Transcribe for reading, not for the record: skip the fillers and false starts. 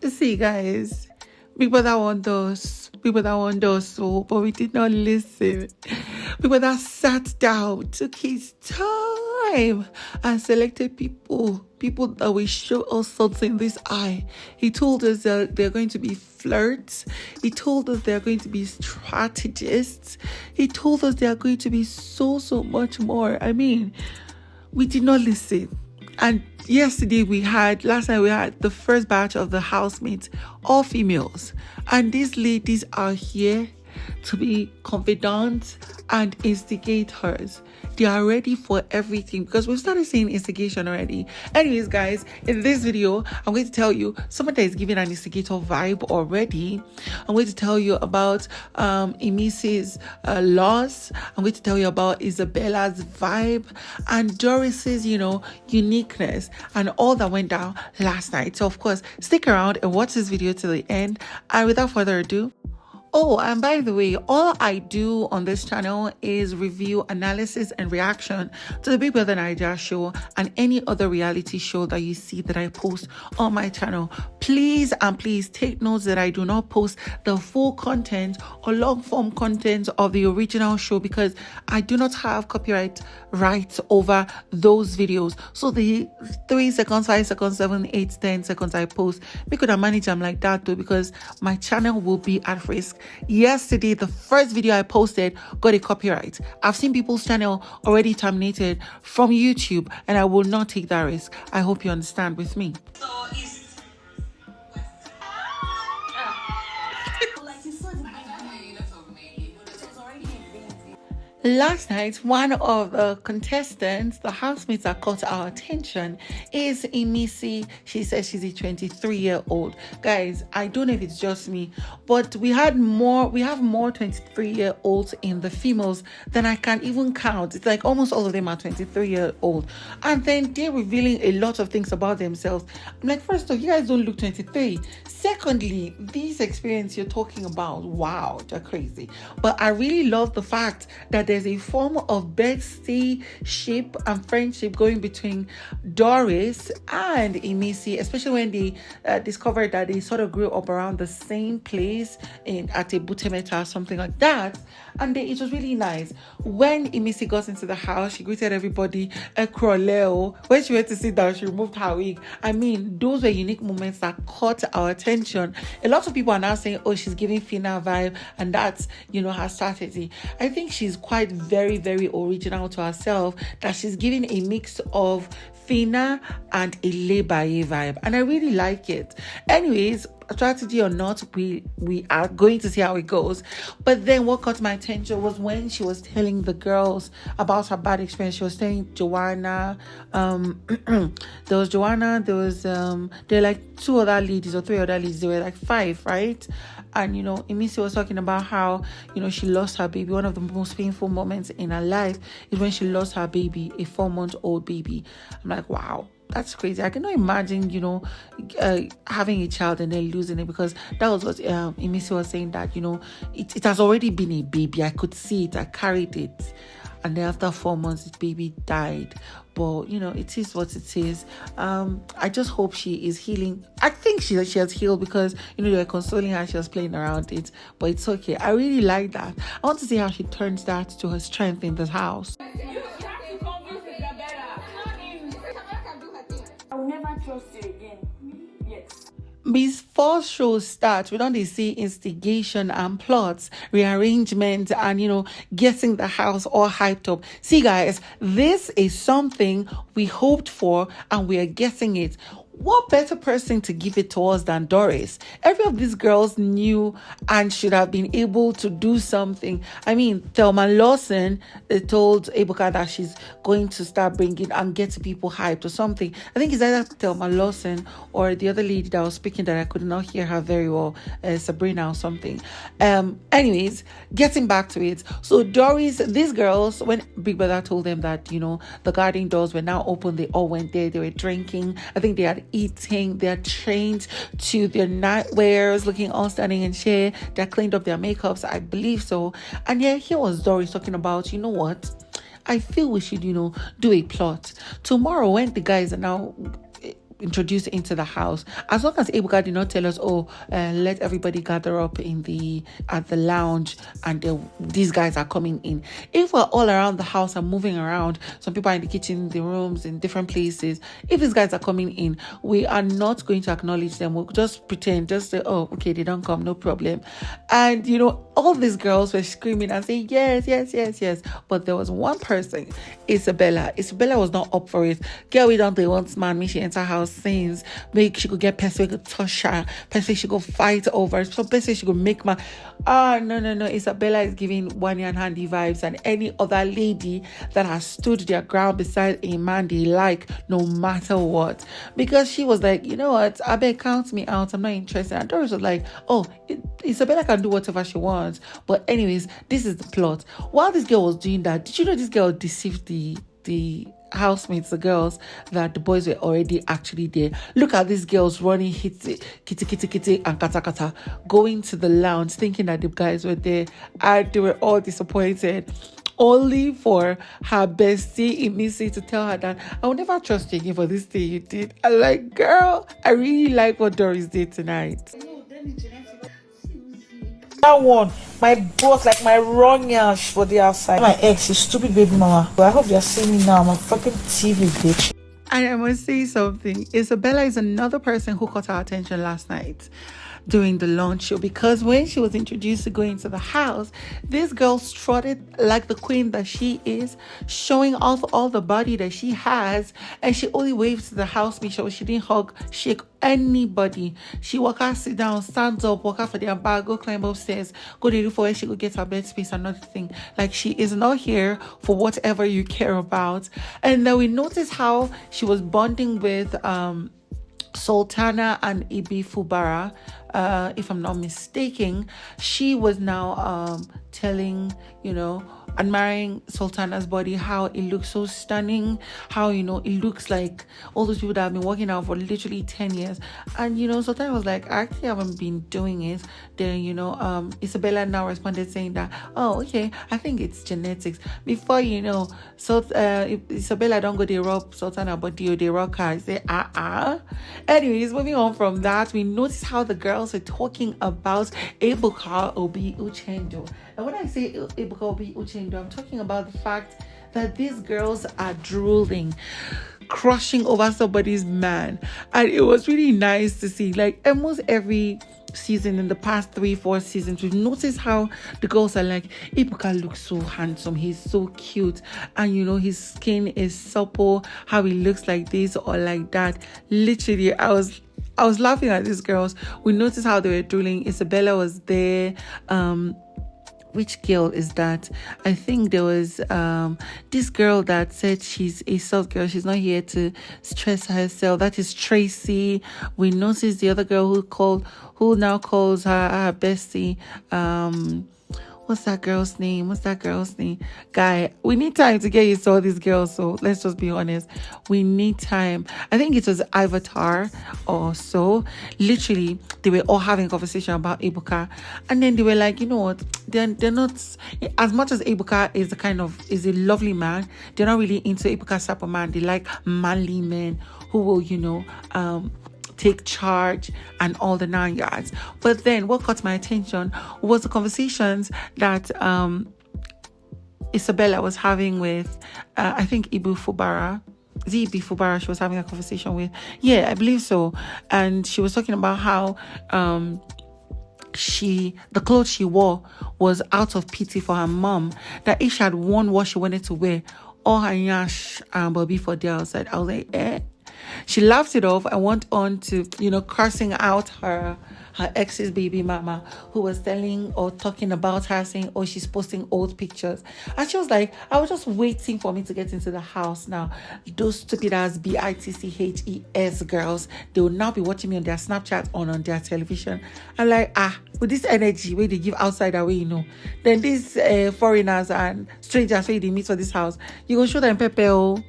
See, guys, Big Brother want us. Big Brother want us, so, but we did not listen. Big Brother sat down, took his time, and selected people that will show us something in this eye. He told us that they're going to be flirts. He told us they're going to be strategists. He told us they are going to be so much more. I mean, we did not listen. And last night we had the first batch of the housemates, all females. And these ladies are here to be confidants and instigators. They are ready for everything because we've started seeing instigation already. Anyways, guys, in this video, I'm going to tell you someone that is giving an instigator vibe already. I'm going to tell you about Imisi's loss. I'm going to tell you about Isabella's vibe and Doris's, uniqueness and all that went down last night. So, of course, stick around and watch this video to the end. And without further ado, oh, and by the way, all I do on this channel is review, analysis, and reaction to the Bbnaija show and any other reality show that you see that I post on my channel. Please take notes that I do not post the full content or long form content of the original show because I do not have copyright rights over those videos. So the 3 seconds, 5 seconds, 7, 8, 10 seconds I post, we could manage them like that though because my channel will be at risk. Yesterday, the first video I posted got a copyright. I've seen people's channel already terminated from YouTube and I will not take that risk. I hope you understand with me. Last night, one of the contestants, the housemates that caught our attention is Imisi. She says she's a 23-year-old. Guys, I don't know if it's just me, but we have more 23-year-olds in the females than I can even count. It's like almost all of them are 23-year-old. And then they're revealing a lot of things about themselves. I'm like, first off, you guys don't look 23. Secondly, this experience you're talking about, wow, they're crazy. But I really love the fact that there's a form of bestie-ship and friendship going between Doris and Imisi, especially when they discovered that they sort of grew up around the same place at a Butemeta or something like that. And it was really nice. When Imisi got into the house, she greeted everybody, Ekroleo. When she went to sit down, she removed her wig. I mean, those were unique moments that caught our attention. A lot of people are now saying, oh, she's giving Fina vibe, and that's, her strategy. I think she's quite very, very original to herself, that she's giving a mix of Fina and a Bbnaija vibe, and I really like it. Anyways, strategy or not, we are going to see how it goes. But then what caught my attention was when she was telling the girls about her bad experience. She was telling Joanna, there was Joanna, there were like 2 other ladies or 3 other ladies, there were like 5, right? And Imisi was talking about how she lost her baby. One of the most painful moments in her life is when she lost her baby, a 4-month-old baby. I'm like, wow, that's crazy. I cannot imagine, having a child and then losing it, because that was what Imisi was saying, that, it has already been a baby. I could see it. I carried it. And then after 4 months, the baby died. But, it is what it is. I just hope she is healing. I think she has healed because, they were consoling her. She was playing around it. But it's okay. I really like that. I want to see how she turns that to her strength in this house. I will never trust you again. Yes. Before shows start, we don't see instigation and plots, rearrangement, and getting the house all hyped up. See, guys, this is something we hoped for, and we are getting it. What better person to give it to us than Doris? Every of these girls knew and should have been able to do something. I mean, Thelma Lawson told Ebuka that she's going to start bringing and get people hyped or something. I think it's either Thelma Lawson or the other lady that was speaking that I could not hear her very well, Sabrina or something. Anyways, getting back to it. So Doris, these girls, when Big Brother told them that, the garden doors were now open, they all went there, they were drinking. I think they had eating, they're trained to their nightwears, looking all stunning and share. They cleaned up their makeups, I believe so. And yeah, here was Doris talking about, what? I feel we should, do a plot. Tomorrow, when the guys are now introduced into the house. As long as Ebuka did not tell us, let everybody gather up at the lounge and these guys are coming in. If we're all around the house and moving around, some people are in the kitchen, the rooms, in different places. If these guys are coming in, we are not going to acknowledge them. We'll just pretend, just say, oh, okay, they don't come, no problem. And all these girls were screaming and saying yes, yes, yes, yes. But there was one person, Isabella. Isabella was not up for it. Girl, we don't they want man, me she enter house scenes, make she could get person could touch her, person she could fight over, so person she could make man. No. Isabella is giving one and handy vibes, and any other lady that has stood their ground beside a man they like, no matter what. Because she was like, you know what, I bet count me out, I'm not interested. And Doris was like, oh, Isabella can do whatever she wants. But anyways, this is the plot. While this girl was doing that, did you know this girl deceived the housemates, the girls, that the boys were already actually there? Look at these girls running, kitty, and kata kata, going to the lounge, thinking that the guys were there, and they were all disappointed. Only for her bestie Imisi to tell her that I will never trust you again for this thing you did. I'm like, girl, I really like what Doris did tonight. That one, my boss, like my wrong yash for the outside. My ex is stupid baby mama. But I hope you're seeing me now. I'm a fucking TV bitch. And I must say something. Isabella is another person who caught our attention last night during the launch show, because when she was introduced to go into the house, this girl strutted like the queen that she is, showing off all the body that she has, and she only waved to the housemate. She didn't hug, shake anybody. She walk out, sit down, stands up, walk out for their bag, go climb upstairs, go to for where she could get her bed space, another thing. Like, she is not here for whatever you care about. And then we notice how she was bonding with Sultana and Ibi Fubara, if I'm not mistaken. She was now telling, admiring Sultana's body, how it looks so stunning, how, it looks like all those people that have been working out for literally 10 years. And, Sultana was like, I actually haven't been doing it. Then, Isabella now responded saying that, oh, okay, I think it's genetics. Before, so Isabella don't go they rub Sultana, but they rock her. I say, Anyways, moving on from that, we notice how the girls are talking about Ebuka Obi uchendu. And when I say Ebuka Obi uchendu, I'm talking about the fact that these girls are drooling, crushing over somebody's man. And it was really nice to see, like, almost every season in the past 3-4 seasons, we've noticed how the girls are like, Ebuka looks so handsome, he's so cute, and his skin is supple, how he looks like this or like that. Literally, I was laughing at these girls. We noticed how they were drooling. Isabella was there. Which girl is that? I think there was this girl that said she's a soft girl. She's not here to stress herself. That is Tracy. We noticed the other girl who now calls her bestie. What's that girl's name? Guy, we need time to get used to all these girls, so let's just be honest. We need time. I think it was Avatar or so. Literally, they were all having a conversation about Ebuka. And then they were like, you know what? They're not, as much as Ebuka is a lovely man, they're not really into Ebuka's type of man. They like manly men who will, take charge and all the 9 yards. But then what caught my attention was the conversations that Isabella was having with I think Ibu Fubara. Ibi Fubara she was having a conversation with. Yeah, I believe so. And she was talking about how the clothes she wore was out of pity for her mom, that if she had worn what she wanted to wear, all her yash will be for the outside. I was like, She laughed it off and went on to, cursing out her ex's baby mama, who was telling or talking about her, saying, oh, she's posting old pictures. And she was like, I was just waiting for me to get into the house now. Those stupid ass BITCHES girls, they will now be watching me on their Snapchat or on their television. I'm like, with this energy where they give outside away, then these foreigners and strangers where they meet for this house, you gonna show them Pepe.